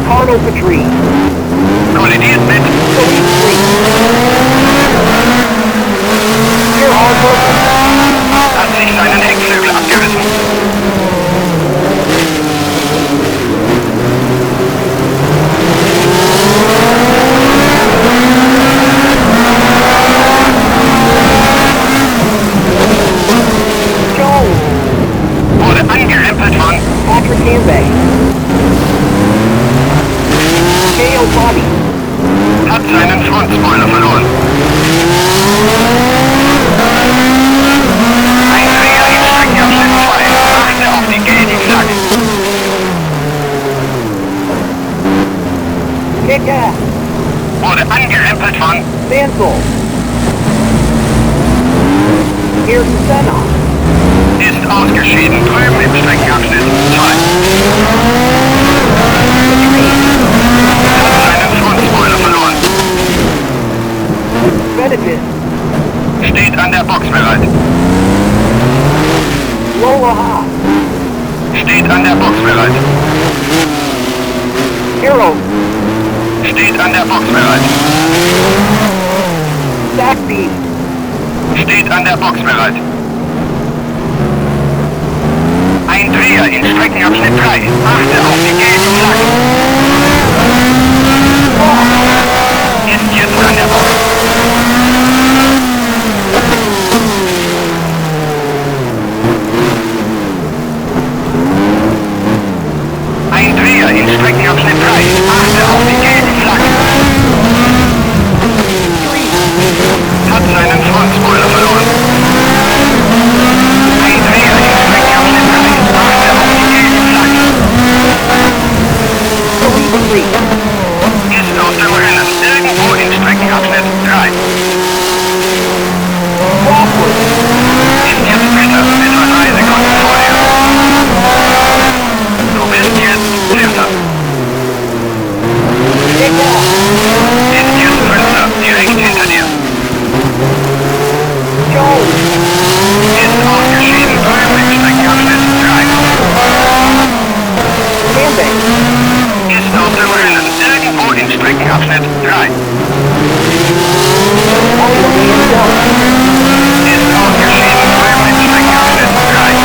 Ricardo Patrice. Kollidiert mit Police 3. Clear Harbor. hat sich seinen Heckflügel abgerissen. Jones. Wurde angerempelt von Patrick Hanbay. J.O. Bobby. hat seinen Frontspoiler verloren. Ein Dreher in Streckenabschnitt 2. Achte auf die gelbe Flagge. Kick-Ass. Wurde angerempelt von Mansell. Here's Senna. ist ausgeschieden drüben im Streckenabschnitt 2. Hat seinen Frontspoiler verloren. Benedict. Steht an der Box bereit. Lola Haas. Steht an der Box bereit. Hero. Steht an der Box bereit. Sackbeat. Steht an der Box bereit. Ein Dreher in Streckenabschnitt 3. Achte auf die gelbe Flagge. Ist jetzt an der Box. Ein Dreher in Streckenabschnitt 3. Achte auf die gelbe Flagge. Hat seinen Frontspoiler verloren. Ein Dreher in Streckenabschnitt 3. Achte auf die gelbe Flagge. Ist aus dem Rennen irgendwo in Streckenabschnitt 3. Ist jetzt Dritter, etwa 3 Sekunden vor dir. Du bist jetzt Vierter. Ist jetzt Fünfter, direkt hinter dir. Ist ausgeschieden drüben im Streckenabschnitt 3. Ist aus dem Rennen irgendwo in Streckenabschnitt 3. Ist ausgeschieden drüben im Streckenabschnitt 3.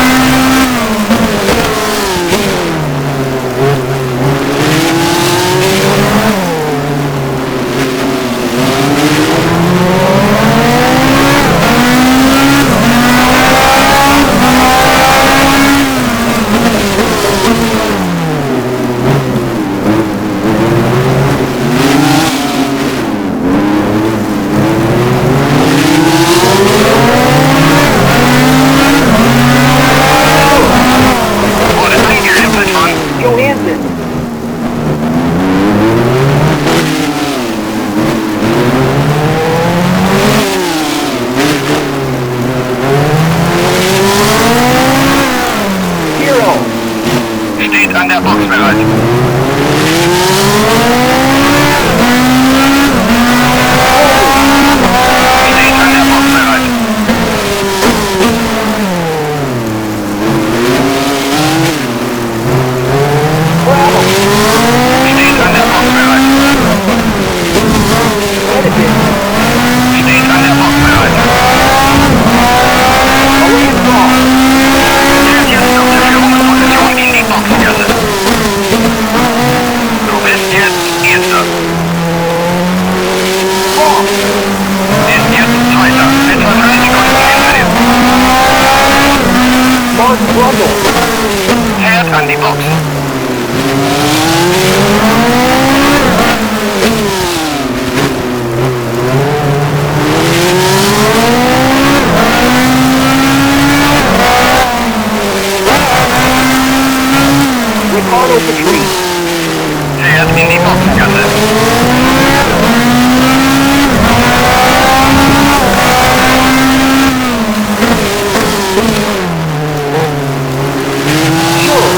Wurde angerempelt von Johansson. Hero. steht an der Box bereit. Steht an der Box bereit. Bravo. Steht an der Box bereit. Benedict. Steht an der Box bereit. Away and ball. Fährt jetzt auf der Führungsposition in die Boxgasse. Du bist jetzt Erster. Ball. Ist jetzt Zweiter. Etwa 3 Sekunden hinter dir. Martin Brundle. Fährt an die Box. Ricardo Patrice. Fährt in die Boxgasse. Sure.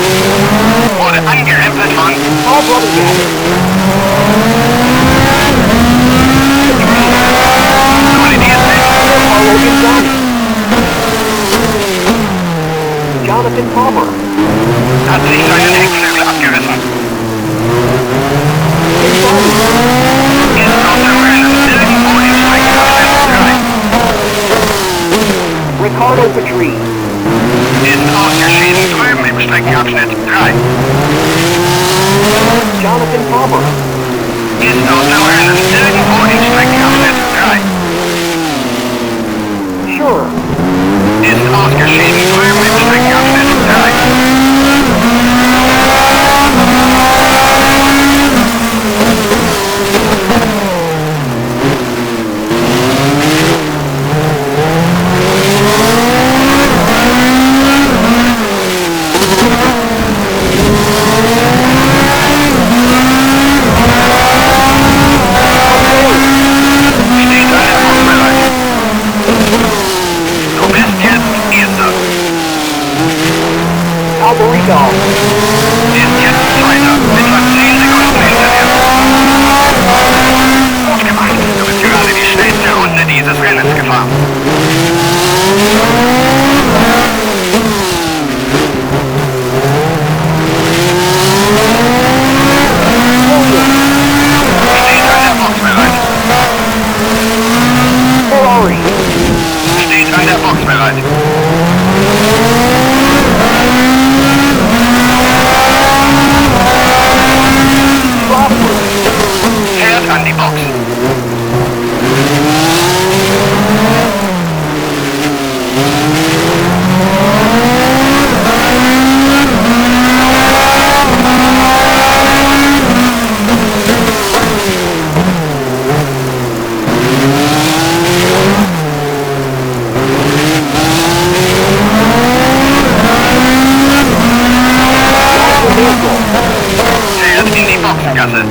Wurde angerempelt von Paul Brothergate. kollidiert mit Paulo Gonzani. Jonathan Palmer. hat sich seinen Heckflügel abgerissen. Ist außer Rennen. Irgendwo im Streckenabschnitt 3. Ricardo Patrese. Ist ausgeschieden drüben im Streckenabschnitt 3. Jonathan Palmer. Ist außer Rennen. Irgendwo im Streckenabschnitt 3. Sure. Ist ausgeschieden drüben im Streckenabschnitt 3. Steht an der Box bereit. Du bist jetzt Erster. Alberico. Ist jetzt Zweiter. Etwa 10 Sekunden hinter dir. Gut gemacht. Du bist gerade die schnellste Runde dieses Rennens gefahren. Steht an der Box bereit. Ferrari. Steht an der Box bereit. Crawford. Fährt an die Box. Fährt in die Boxengasse.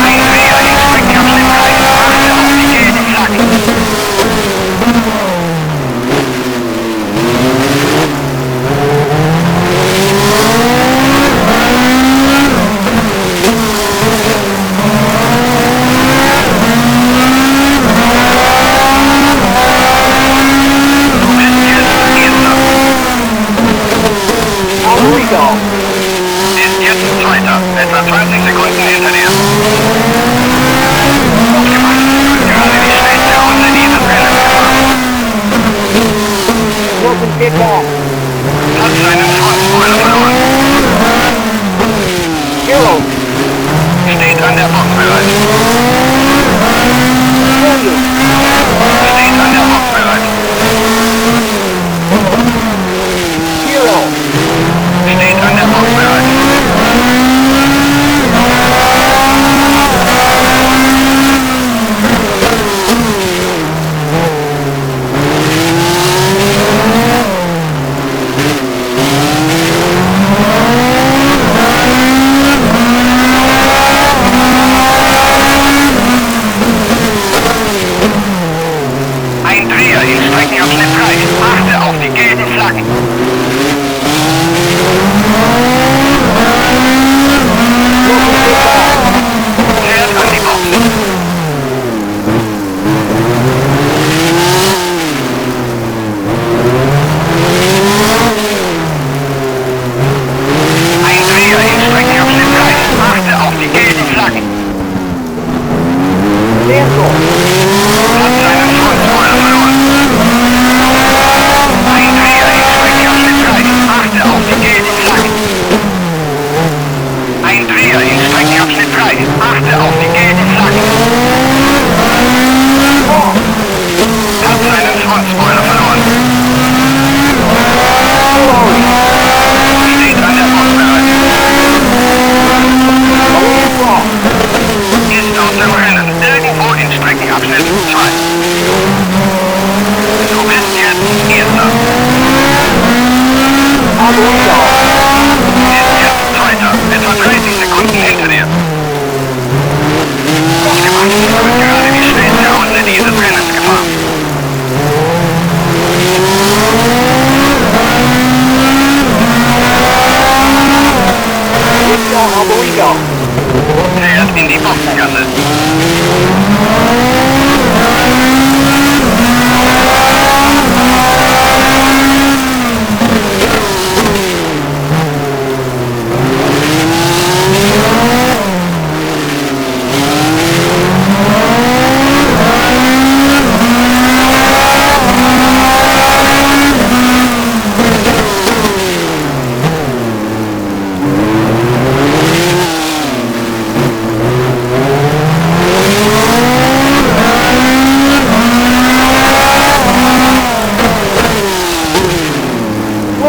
Ein Dreher im Streckenabschnitt 3. Achte auf die gelben Flaggen. Du bist jetzt Erster. Alberico. Ist jetzt Zweiter. Etwa 20 Sekunden hinter dir. Gut gemacht. Du bist gerade die schnellste Runde dieses Rennens gefahren. Wilson Kickoff. Hat seinen Frontspoiler verloren. Hero. Steht an der Box bereit. Williams. Steht an der Box bereit. Hero. Steht an der Box bereit.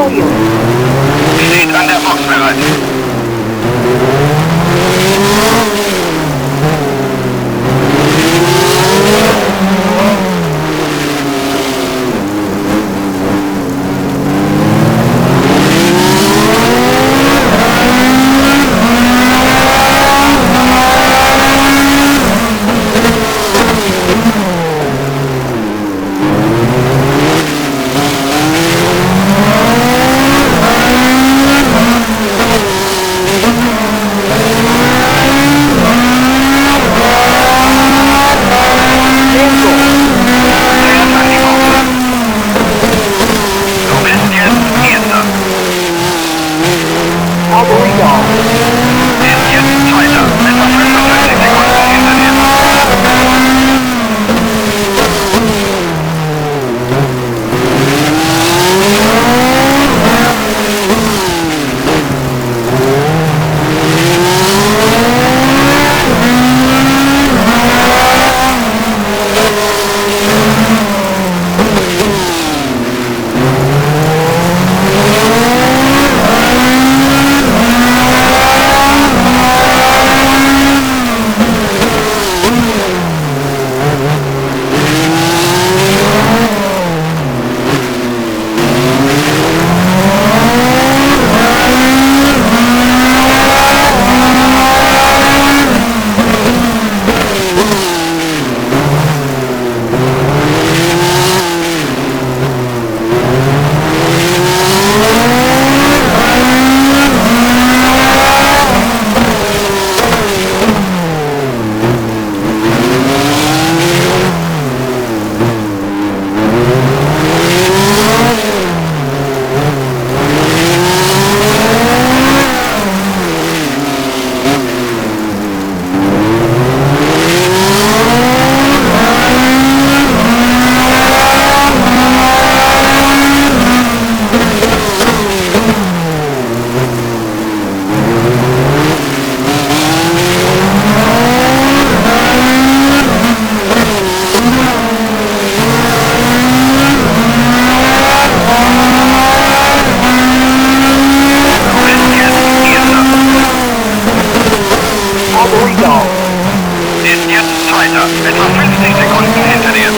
William. Steht an der Box bereit. Cavalry Dog. Ist jetzt Zweiter. Etwa 55 Sekunden hinter dir. Cavalry Dog. Ist jetzt Zweiter. Etwa 50 Sekunden hinter dir.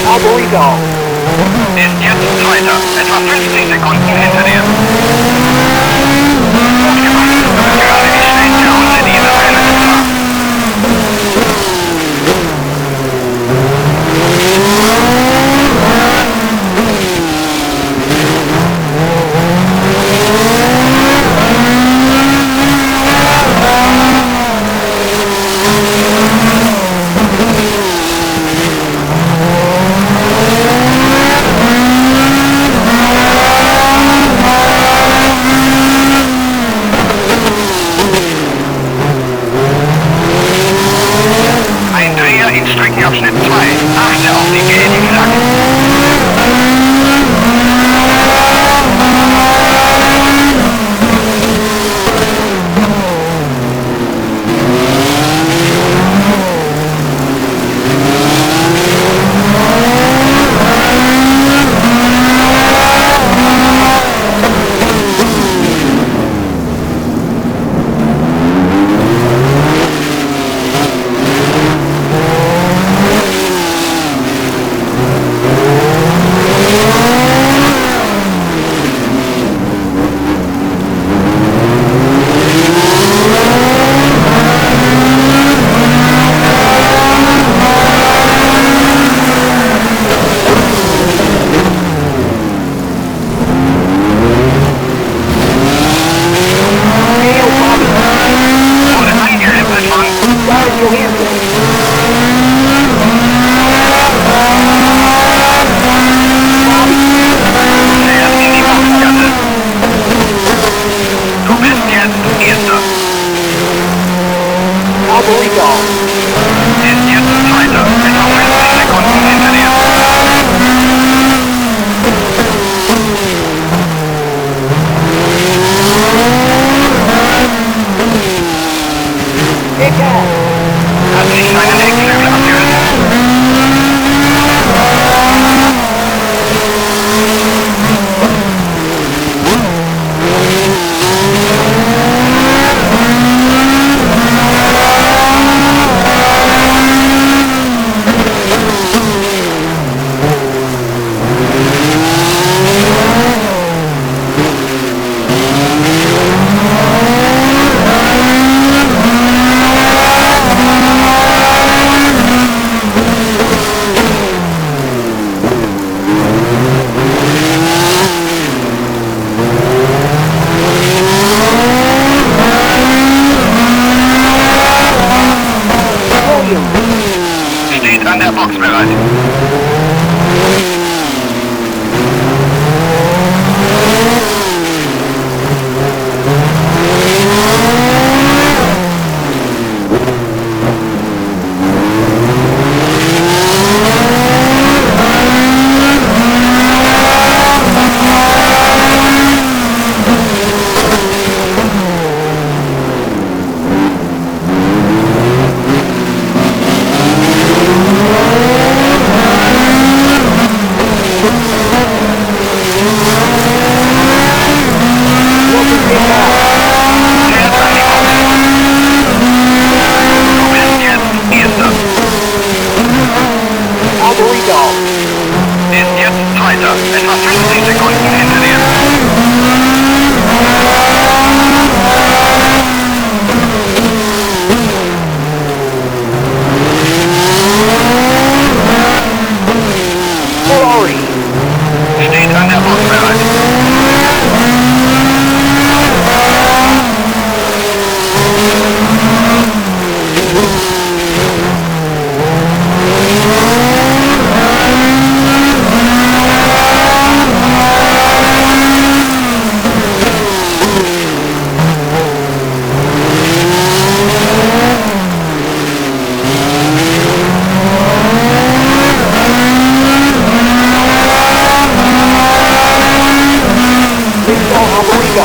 Cavalry Dog. Ist jetzt Zweiter. Etwa 50 Sekunden hinter dir. Aufgepasst. Du bist gerade die schnellste Runde dieses Rennens gefahren.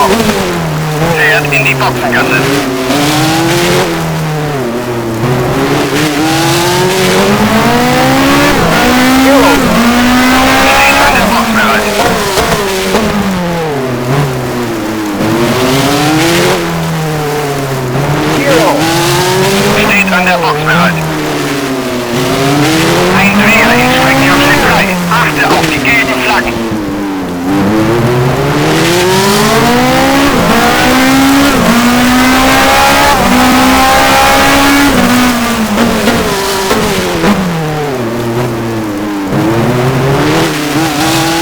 Rico. Fährt in die Boxengasse. Hero. Steht an der Box bereit. Hero. Steht an der Box bereit. Ein Dreher in Streckenabschnitt 3. Achte auf die gelben Flaggen.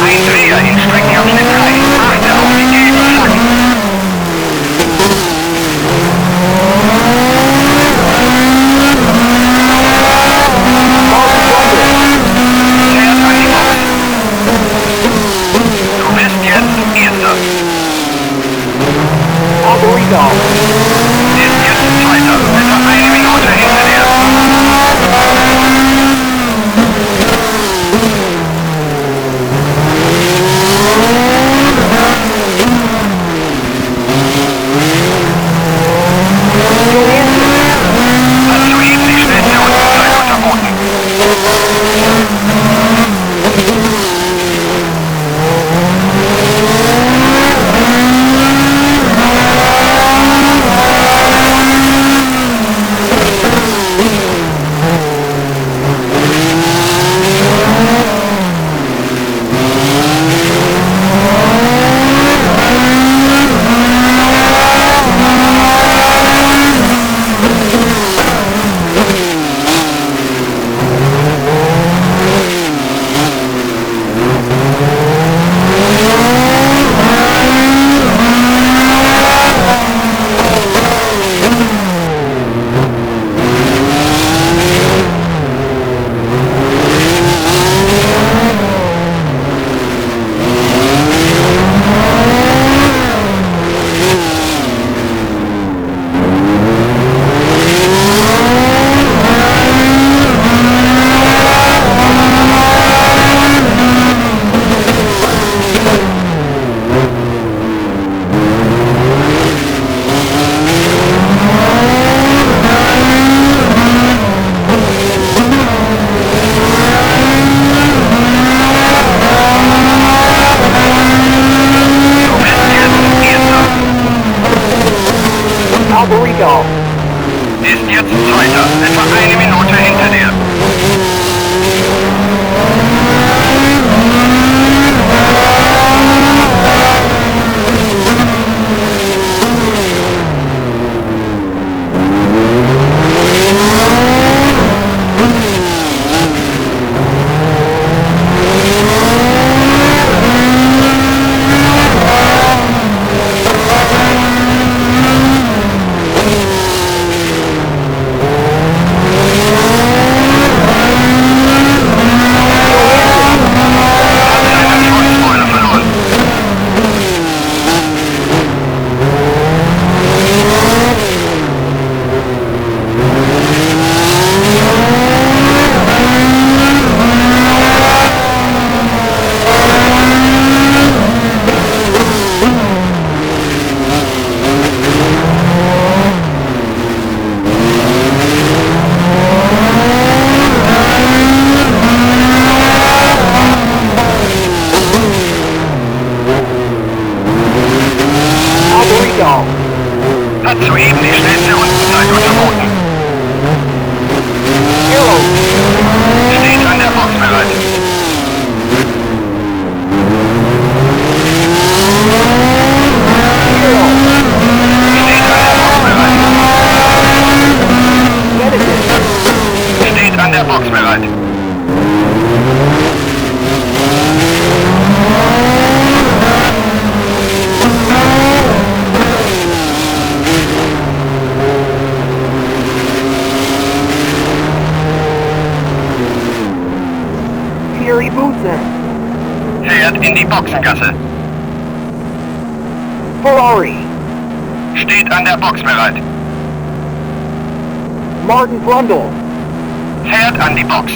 Ein Dreher in Streckenabschnitt 3. Achte auf die gelben Flaggen. Fährt an die Box. Du bist jetzt Erster. Alberico. Ist jetzt Zweiter. Etwa eine Minute hinter dir. Hat soeben die Stationszeit unterboten. Alberico. Ist jetzt Zweiter. Etwa eine Minute hinter dir. Hat seinen Frontspoiler verloren. Alberico. Hat soeben die schnellste Rundenzeit unterboten. Hero. Steht an der Box bereit. Hero. Steht an der Box bereit. Medicine. Steht an der Box bereit. Thierry Boutsen. Fährt in die Boxengasse. Ferrari. Steht an der Box bereit. Martin Brundle. Fährt an die Box.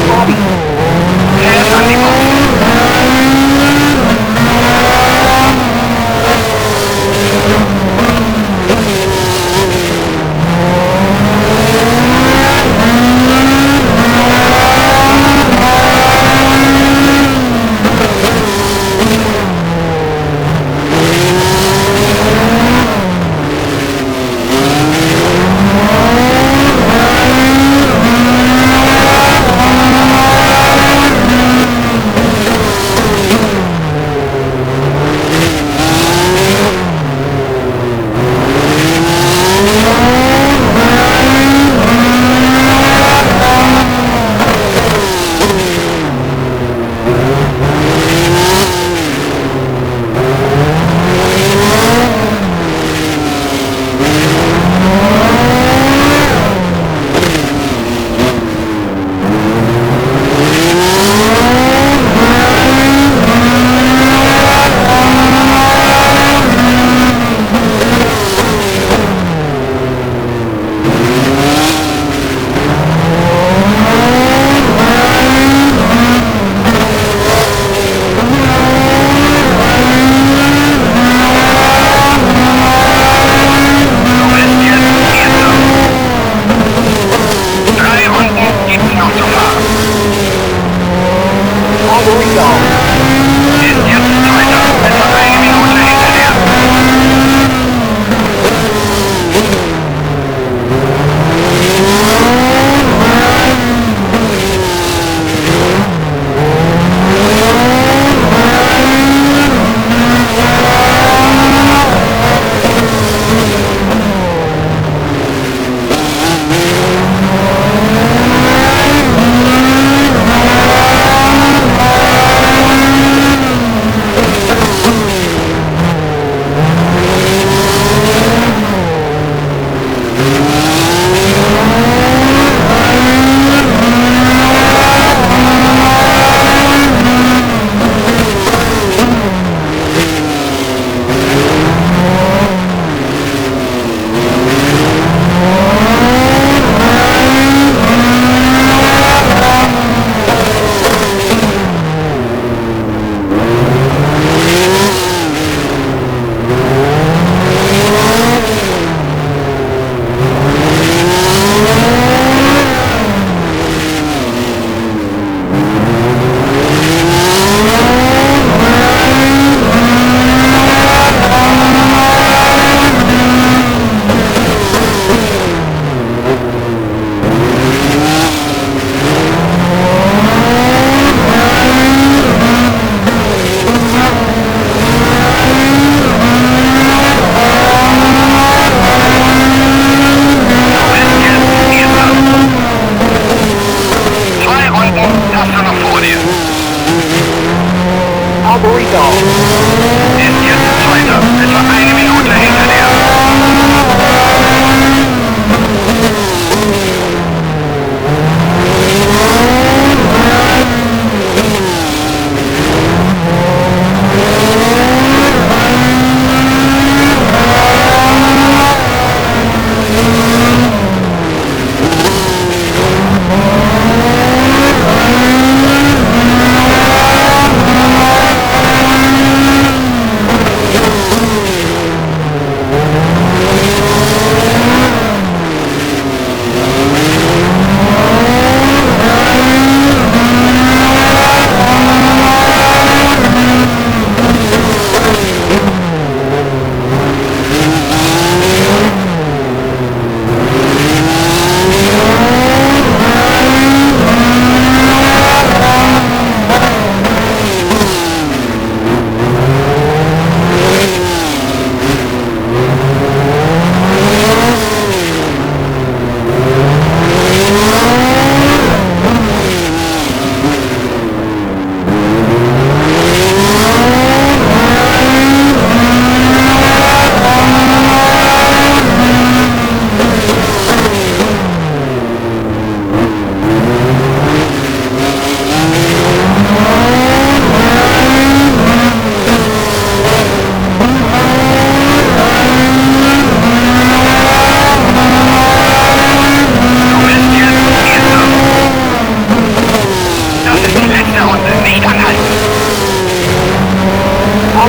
Bobby. Er ist an die Box.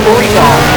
Cavalry Dog.